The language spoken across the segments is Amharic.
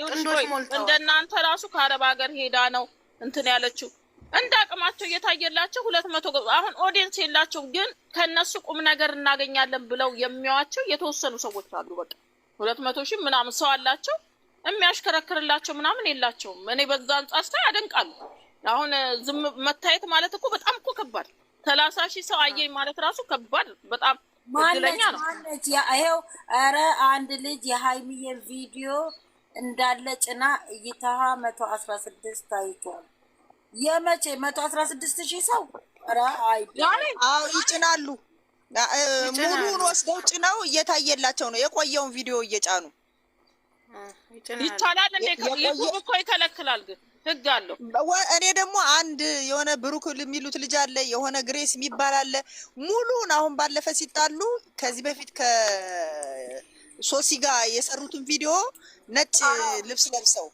ጥንዶች ሞልተዋል። እንደናንተ ራሱ ከአረብ ሀገር ሄዳ ነው እንትን ያለችው። እንደ አቅማቸው እየታየላቸው 200 አሁን ኦዲየንስ የላቸው፣ ግን ከነሱ ቁም ነገር እናገኛለን ብለው የሚያዋቸው የተወሰኑ ሰዎች አሉ። በቃ 200,000 ምናምን ሰው አላቸው፣ የሚያሽከረክርላቸው ምናምን የላቸውም። እኔ በዛ አንጻር ሳይ አደንቃለሁ። አሁን ዝም መታየት ማለት እኮ በጣም እኮ ከባድ 30,000 ሰው አየኝ ማለት ራሱ ከባድ በጣም እድለኛ ነው። ማነች ያው አረ አንድ ልጅ የሃይሚዬን ቪዲዮ እንዳለ ጭና እይታዋ 116 ታይቷል። የመቼ 116,000 ሰው አረ አዎ ይጭናሉ። ሙሉውን ወስደው ጭነው እየታየላቸው ነው። የቆየውን ቪዲዮ እየጫኑ ይቻላል እንዴ? ዩቲዩብ እኮ ይከለክላል ግን ህግ አለው። እኔ ደግሞ አንድ የሆነ ብሩክ የሚሉት ልጅ አለ፣ የሆነ ግሬስ የሚባል አለ። ሙሉን አሁን ባለፈ ሲጣሉ ከዚህ በፊት ከሶሲ ጋር የሰሩትን ቪዲዮ ነጭ ልብስ ለብሰው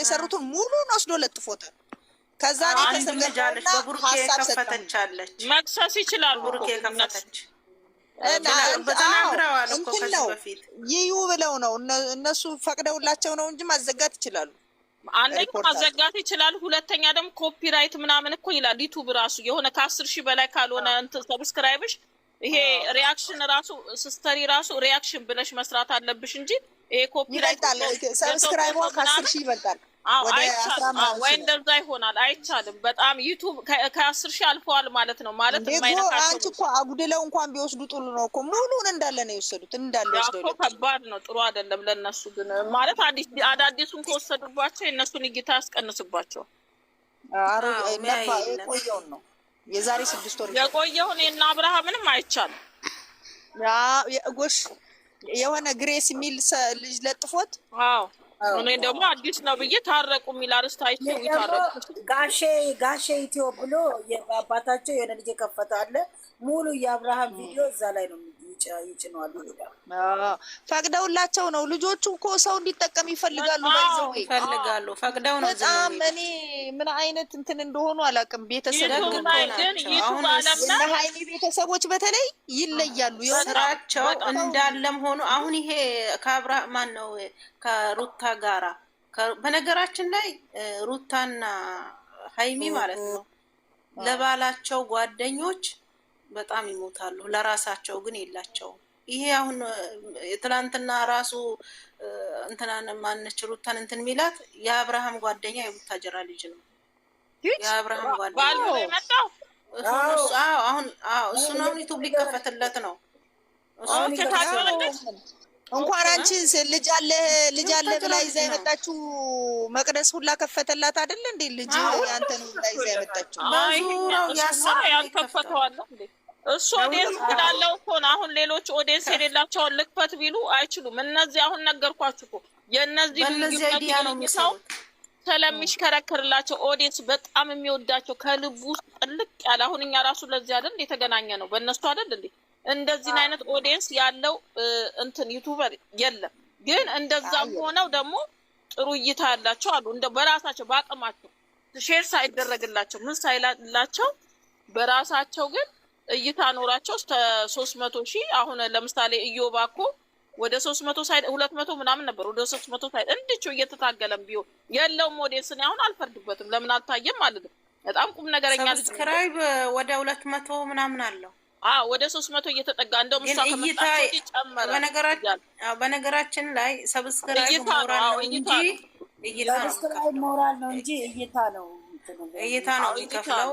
የሰሩትን ሙሉን ወስዶ ለጥፎታል። ከዛ ነው ተሰምጃለች። በብሩክ ከፈተቻለች መክሰስ ይችላል። ብሩክ ከፈተች በተናግረዋል እኮ ከዚህ በፊት ይዩ ብለው ነው እነሱ ፈቅደውላቸው ነው እንጂ ማዘጋት ይችላሉ። አንደኛ ማዘጋት ይችላል። ሁለተኛ ደግሞ ኮፒራይት ምናምን እኮ ይላል ዩቲዩብ ራሱ የሆነ ከ10,000 በላይ ካልሆነ እንትን ሰብስክራይብሽ ይሄ ሪአክሽን ራሱ ሲስተሪ ራሱ ሪአክሽን ብለሽ መስራት አለብሽ እንጂ ይሄ ኮፒራይት አለ። ሰብስክራይብ ከ10,000 ይበልጣል። ወደ 15 ወይ እንደዛ ይሆናል። አይቻልም። በጣም ዩቲዩብ ከ10,000 አልፈዋል ማለት ነው። ማለት የማይነካቸው አንቺ እኮ አጉድለው እንኳን ቢወስዱ ጥሉ ነው እኮ ሙሉን እንዳለ ነው የወሰዱት። እንዳለ ወስደው ከባድ ነው። ጥሩ አይደለም ለነሱ ግን ማለት አዳዲሱን ከወሰዱባቸው የነሱን እይታ ያስቀንስባቸው። የቆየውን ነው የዛሬ 6 ወር የቆየውን እና አብርሃምንም አይቻልም። ጎሽ የሆነ ግሬስ የሚል ልጅ ለጥፎት እኔ ደግሞ አዲስ ነው ብዬ ታረቁ የሚል አርስታ አይቼው ይታረቁ ጋሼ ኢትዮ ብሎ የአባታቸው የሆነ ልጅ የከፈተ አለ። ሙሉ የአብርሃም ቪዲዮ እዛ ላይ ነው ይጭነዋል። ፈቅደውላቸው ነው። ልጆቹ እኮ ሰው እንዲጠቀም ይፈልጋሉ። ይፈልጋሉ ፈቅደው ነው። በጣም እኔ ምን አይነት እንትን እንደሆኑ አላውቅም። ቤተሰብ ግን አሁን ሃይሚ ቤተሰቦች በተለይ ይለያሉ። ስራቸው እንዳለም ሆኖ አሁን ይሄ ከአብርሃም ማን ነው ከሩታ ጋራ በነገራችን ላይ ሩታና ሃይሚ ማለት ነው ለባላቸው ጓደኞች በጣም ይሞታሉ፣ ለራሳቸው ግን የላቸውም። ይሄ አሁን ትላንትና ራሱ እንትናን ማነች ሩታን እንትን ሚላት የአብርሃም ጓደኛ የቡታጀራ ልጅ ነው። የአብርሃም ጓደኛ አሁን እሱ ነው ዩቲዩብ ሊከፈትለት ነው። እንኳን አንቺ ልጅ አለ ብላ ይዛ የመጣችው መቅደስ ሁላ ከፈተላት አይደል እንዴ? ልጅ ያንተን ሁላ ይዛ የመጣችው ያልከፈተዋል እንዴ? እሱ ኦዲየንስ እንዳለው እኮ ነው። አሁን ሌሎች ኦዲየንስ የሌላቸውን ልክፈት ቢሉ አይችሉም። እነዚህ አሁን ነገርኳችሁ እኮ የእነዚህ ልዩነት ነው የሚሰው ስለሚሽከረከርላቸው ኦዲየንስ በጣም የሚወዳቸው ከልቡ ውስጥ ጥልቅ ያለ አሁን እኛ ራሱ ለዚህ አይደል የተገናኘ ነው በእነሱ አይደል እንዴ? እንደዚህ አይነት ኦዲየንስ ያለው እንትን ዩቲዩበር የለም። ግን እንደዛም ሆነው ደግሞ ጥሩ እይታ ያላቸው አሉ። እንደ በራሳቸው ባቀማቸው ሼር ሳይደረግላቸው ምን ሳይላላቸው በራሳቸው ግን እይታ ኖራቸው እስከ 300,000 አሁን ለምሳሌ ኢዮባ እኮ ወደ 300 ሳይድ 200 ምናምን ነበር። ወደ 300 ሳይድ እንድቹ እየተታገለም ቢሆን የለውም ኦዲየንስ ነው። አሁን አልፈርድበትም። ለምን አልታየም ማለት ነው። በጣም ቁም ነገረኛ ልጅ ሰብስክራይብ ወደ 200 ምናምን አለው። ወደ 300 እየተጠጋ እንደውም እሷ ከመጣች ይጨመረ። በነገራችን ላይ ሰብስክራይብ ሞራል ነው እንጂ እይታ ነው የሚከፍለው።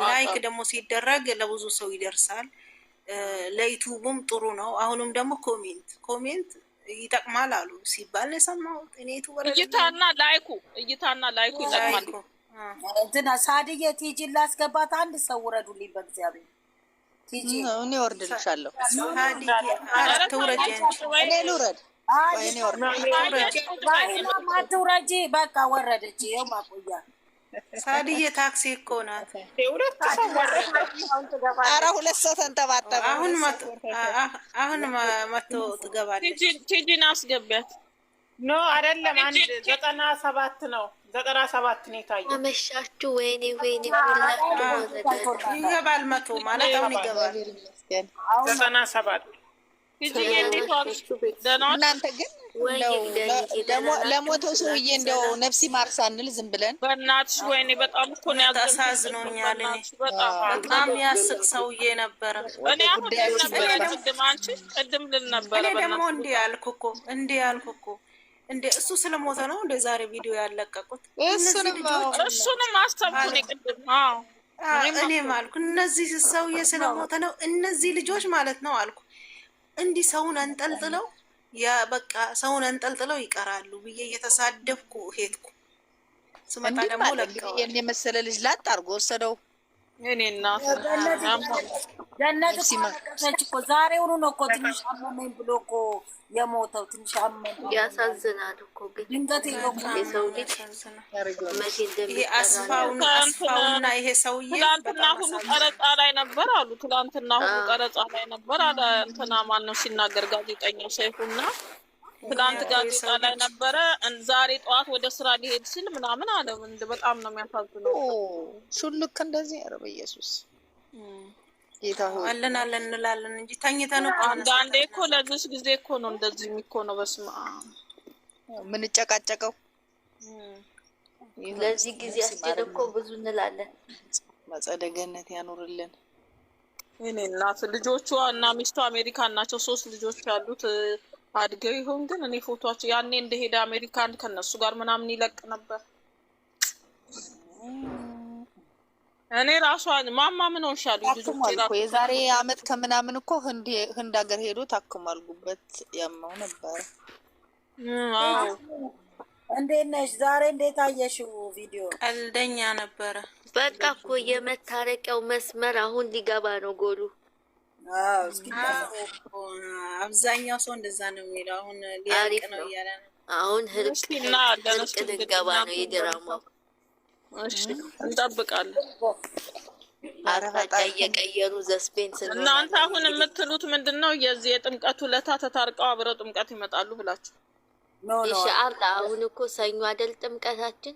ላይክ ደግሞ ሲደረግ ለብዙ ሰው ይደርሳል። ለዩቲዩብም ጥሩ ነው። አሁንም ደግሞ ኮሜንት ይጠቅማል አሉ ሲባል የሰማሁት እኔ ዩቲዩበር እይታና ላይኩ ይጠቅማል። እንትና ሳድዬ ቲጂ ላስገባት አንድ ሰው ወረዱልኝ በእግዚአብሔር ቲጂ እኔ ወርድልሻለሁ። አትውረጂ እኔ ልውረድ ማትውረጂ በቃ ወረደች። ይኸው ማቆያ ሳድዬ ታክሲ እኮ ናት። ኧረ 2 ሰው ተንጠባጠበ። አሁን መቶ ትገባለች። ቲጂን አስገቢያት። ኖ አይደለም 97 ነው 97 ነው የታየው። አመሻችሁ። ወይኔ ይገባል። መቶ ማለት አሁን ይገባል 97 ሂጂዬ እንዴት ዋልሽ? ደህና ዋልሽ? እናንተ ግን እንደው ለሞተው ሰውዬ እንደው ነፍሲ ማር ሳንል ዝም ብለን በእናትሽ ወይኔ በጣም እኮ ነው ያሳዝኖኛል። በጣም ያስቅ ሰውዬ ነበረ። እኔ አሁን ቅድም ልል ነበረ። እኔ ደግሞ እንዲህ ያልኩ እኮ እንደ እሱ ስለሞተ ነው እንደ ዛሬ ቪዲዮ ያለቀቁት። እሱንም አሰብኩ እኔ ቅድም። እኔም አልኩ እነዚህ ሰውዬ ስለሞተ ነው እነዚህ ልጆች ማለት ነው አልኩ እንዲህ ሰውን አንጠልጥለው በቃ ሰውን አንጠልጥለው ይቀራሉ ብዬ እየተሳደብኩ ሄድኩ። ስመጣ ደግሞ ለቀው የኔ መሰለ ልጅ ላጥ አድርጎ ወሰደው። እኔ እናት ገነት እኮ ዛሬውኑ ነው እኮ ትንሽ አመመኝ ብሎ እኮ የሞተው። ትንሽ አመመኝ። ያሳዝናል እኮ ግን ድንገት የሰው ልጅ መቼ ይሄ አስፋውና ይሄ ሰውዬ ትላንትና ሁሉ ቀረጻ ላይ ነበር አሉ። ትላንትና ሁሉ ቀረጻ ላይ ነበር አለ እንትና ማን ነው ሲናገር ጋዜጠኛው ሰይፉና ትላንት ጋዜጣ ላይ ነበረ። ዛሬ ጠዋት ወደ ስራ ሊሄድ ሲል ምናምን አለ። በጣም ነው የሚያሳዝነው። ሹልክ እንደዚህ ኧረ በኢየሱስ ጌታ ሆይ አለን እንላለን እንጂ ተኝተን እኮ አንዳንዴ እኮ ለዚህ ጊዜ እኮ ነው እንደዚህ የሚኮነው። በስመ አብ ምን ጨቃጨቀው ለዚህ ጊዜ አስጀደ እኮ ብዙ እንላለን። መጸደ ገነት ያኑርልን። እኔ እናት ልጆቿ እና ሚስቱ አሜሪካን ናቸው። 3 ልጆች ያሉት አድገው ይሆን ግን እኔ ፎቶአቸው ያኔ እንደሄደ አሜሪካን ከነሱ ጋር ምናምን ይለቅ ነበር። እኔ ራሷን ማማ ምን ሆንሻል? ልጆች የዛሬ አመት ከምናምን እኮ ህንድ ሀገር ሄዶ ታክሟል። ጉበት ያመው ነበር። እንዴት ነሽ? ዛሬ እንዴት አየሽው ቪዲዮ? ቀልደኛ ነበረ። በቃ እኮ የመታረቂያው መስመር አሁን ሊገባ ነው ጎሉ። አብዛኛው ሰው እንደዛ ነው የሚለው። አሁን ሊያልቅ ነው እያለ ነው። አሁን ህርቅ ልንገባ ነው የድራማው። እሺ እንጠብቃለን። አረፋታ እየቀየሩ ዘስፔንስ ነው። እናንተ አሁን የምትሉት ምንድነው? የዚህ የጥምቀቱ ለታ ተታርቀው አብረው ጥምቀት ይመጣሉ ብላችሁ ኢንሻአላህ። አሁን እኮ ሰኞ አይደል ጥምቀታችን?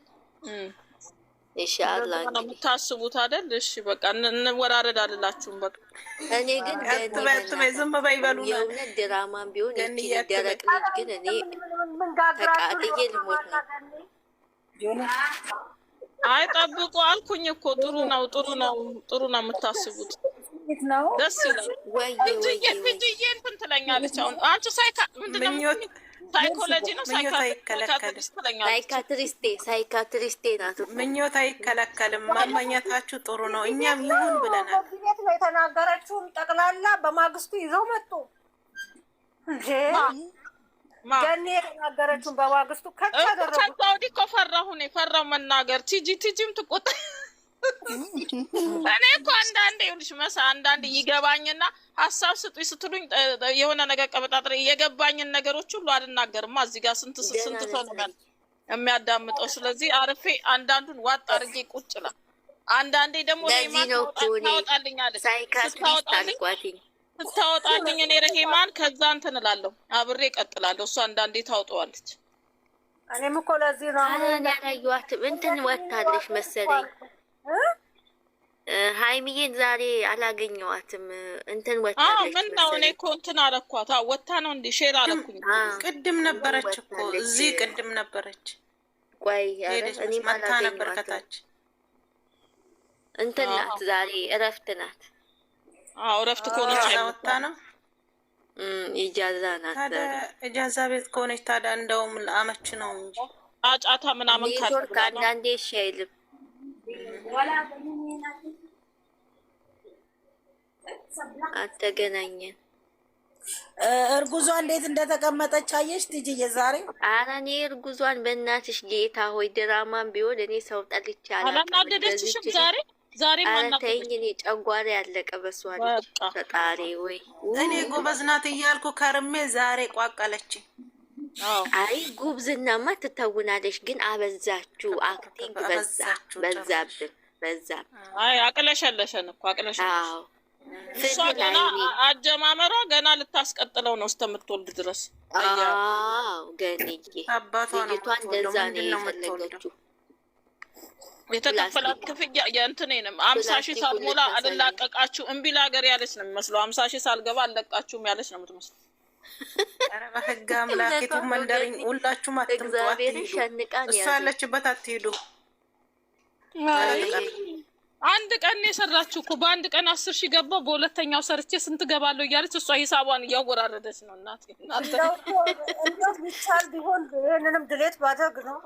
ኢንሻአላህ ነው የምታስቡት አይደል? እሺ በቃ እንወራረድ አልላችሁም። በቃ እኔ ግን ዝም በይ በሉ ነው የእውነት ድራማም ቢሆን ደረቅ ልጅ ግን እኔ ተቃጥዬ ልሞት ነው። አይ ጠብቁ አልኩኝ እኮ። ጥሩ ነው የምታስቡት። ደስ ይላል። ወይ እንትን ትለኛለች። አሁን አንቺ ምንድነው ሳይኮሎጂ ነው ሳይካትሪስቴ ናት። ምኞት አይከለከልም። መመኘታችሁ ጥሩ ነው። እኛም ይሁን ብለናል። ቤት ነው የተናገረችውን ጠቅላላ በማግስቱ ይዘው መጡ እንዴ? ገኒ የተናገረችውን በማግስቱ ከተደረጉ ከዛ ወዲህ እኮ ፈራሁ መናገር። ቲጂም ትቆጣ። እኔ እኮ አንዳንዴ ይኸውልሽ አንዳንዴ ይገባኝና ሀሳብ ስጡኝ ስትሉኝ የሆነ ነገር ቀበጣጥሬ የገባኝን ነገሮች ሁሉ አልናገርማ። እዚህ ጋር ስንት ሰው ነው የሚያዳምጠው። ስለዚህ አርፌ አንዳንዱን ዋጥ አድርጌ ቁጭ እላለሁ። አንዳንዴ ደግሞ ታወጣልኛለች። ስታወጣልኝ እኔ ረሄማን ከዛ እንትን እላለሁ አብሬ እቀጥላለሁ። እሷ አንዳንዴ ታውጠዋለች። እኔም እኮ ለዚህ ነው አሁን ያላየኋትም እንትን ወታለች መሰለኝ። ሃይሚዬን ዛሬ አላገኘዋትም። እንትን ወታለች። ምን ነው እኔ እኮ እንትን አረኳት። ወታ ነው እንዴ? ሼር አለኩኝ። ቅድም ነበረች እኮ እዚህ ቅድም ነበረች። ቆይ እኔ ማታ ነበር ከታች። እንትን ናት ዛሬ እረፍት ናት። እረፍት ከሆነች ወታ ነው። ኢጃዛ ናት። ታዲያ ኢጃዛ ቤት ከሆነች ታዲያ እንደውም አመች ነው እንጂ አጫታ ምናምን ኔትወርክ አንዳንዴ እሺ አይልም። አተገናኘን። እርጉዟ እንዴት እንደተቀመጠች አየሽ ትጂ? የዛሬ ኧረ እኔ እርጉዟን በእናትሽ ጌታ ሆይ ድራማም ቢሆን እኔ ሰው ጠልቼ አላናደደችሽም? ዛሬ ኧረ ተይኝ። እኔ ጨጓራ ያለቀ በሷል። ፈጣሪ ወይ እኔ ጎበዝ ናት እያልኩ ከርሜ ዛሬ ቋቀለች። አይ ጉብዝናማ ትተውናለሽ፣ ግን አበዛችሁ። አክቲንግ በዛብን። አይ አቅለሸለሸን እኮ አቅለሸለሸን። እሷ ገና አጀማመሯ ገና ልታስቀጥለው ነው እስከምትወልድ ድረስ። ገንዬ ልጅቷ እንደዛ ነው የፈለገችው። የተከፈላት ክፍያ የእንትኔንም 50,000 ሳልሞላ አልላቀቃችሁ እምቢ ለሀገር ያለች ነው የሚመስለው። 50,000 ሳልገባ አልለቃችሁም ያለች ነው የምትመስለው። ኧረ በህግ አምላክ መንደሪኝ ሁላችሁም አትምጡ፣ እግዚአብሔር አትሂዱ። ሸንቃን እሷ ያለችበት አትሂዱ። አንድ ቀን የሰራችሁ እኮ በአንድ ቀን 10,000 ገባ። በሁለተኛው ሰርቼ ስንት ገባለሁ እያለች እሷ ሂሳቧን እያወራረደች ነው። እናቴ እንደው ቢቻል ቢሆን ይሄንንም ድሌት ባደርግ ነው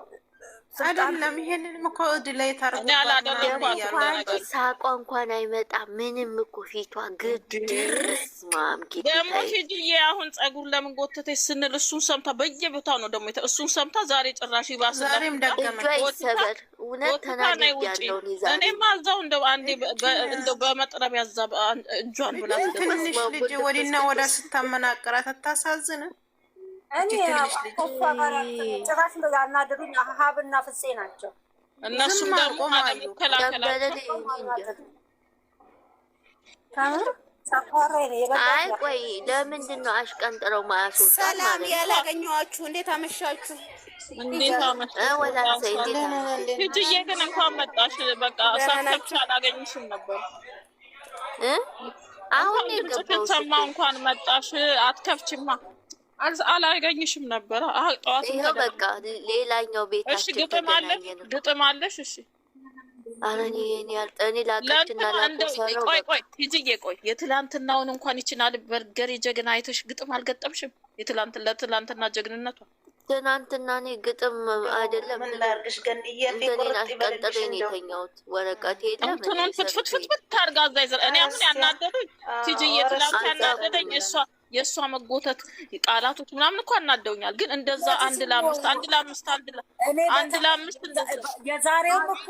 አይደለም። ይሄንንም እኮ ድሌት አርጉ። እኔ አላደረግኳትም። እንኳን ሳቋ እንኳን አይመጣም። ምንም እኮ ፊቷ ግድርስ ማምኪ ደግሞ ሂጂዬ አሁን ጸጉር ለምን ጎተተች ስንል እሱን ሰምታ በየቦታው ነው ደግሞ እሱን ሰምታ ዛሬ ጭራሽ ይባስ ዛሬም ደገመ ይሰበር። እውነት ተናግሬያለሁ። እኔማ እዛው እንደው አንዴ እንደው በመጥረቢያ እዛ እጇን ብላ ትንሽ ልጅ ወዲና ወዳ ስታመናቅራት አታሳዝንም? እኔ ኮፋ ጋር ጭራሽ ነው ያናደሩኝ። ሀብና ፍፄ ናቸው። እነሱም ደግሞ አለመከላከላቸው አይ ቆይ ለምንድን ነው አሽቀንጥረው ማያስወጣ? ሰላም ያላገኘኋችሁ፣ እንዴት አመሻችሁ? እንዴት አመጣሽ? ወላንሰ እንዴት አመጣሽ? ሂጂዬ ግን እንኳን መጣሽ። በቃ ሳትከፍቺ አላገኝሽም ነበር። አሁን ድምፅሽን ሰማሁ። እንኳን መጣሽ። አትከፍቺማ አላገኝሽም ነበር። ጠዋት ይኸው በቃ ሌላኛው ቤታችን ተገናኘን። ግጥም አለሽ? እሺ ኧረ እኔ ላቀችና ላቆሰረው ቆይ ሂጂዬ ቆይ የትላንትናውን እንኳን ይችላል በርገር የጀግና አይተሽ ግጥም አልገጠምሽም? ለትላንትና ጀግንነቷ ትናንትና እኔ ግጥም አይደለም እንትኔን አሽቀንጥሬ ነው የተኛሁት። ወረቀት የለም እንትኑን ፍትፍትፍት አድርጋ እዛ ይዘር እኔ አሁን ያናደዱኝ ሂጂዬ ትላንት ያናደደኝ የእሷ መጎተት ቃላቶች ምናምን እኮ አናደውኛል። ግን እንደዛ አንድ ለአምስት የዛሬውም እኮ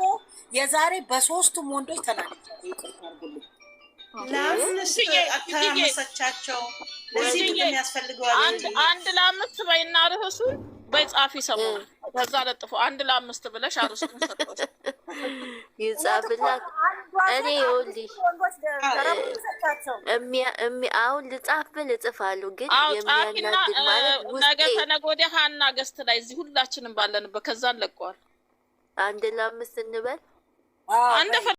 የዛሬ በሶስቱም ወንዶች ተናግረዋል። ይቅርታ አድርጉልኝ። አታመሰቻቸው ለዚህ ምን ያስፈልገዋል? አንድ ለአምስት በይና ርዕሱን በጻፊ ሰሞኑን ከዛ ለጥፎ 1 ለ5 ብለሽ አርስቱን ሰጥቶሽ ይጻፍላት። እኔ ይኸውልሽ አሁን ልጽፋለሁ ግን የሚያናድድ ማለት ውስጤ ነገ ተነገ ወዲያ ሀና ገስት ላይ እዚህ ሁላችንም ባለንበት ከዛ እንለቀዋል። 1 ለ5 እንበል።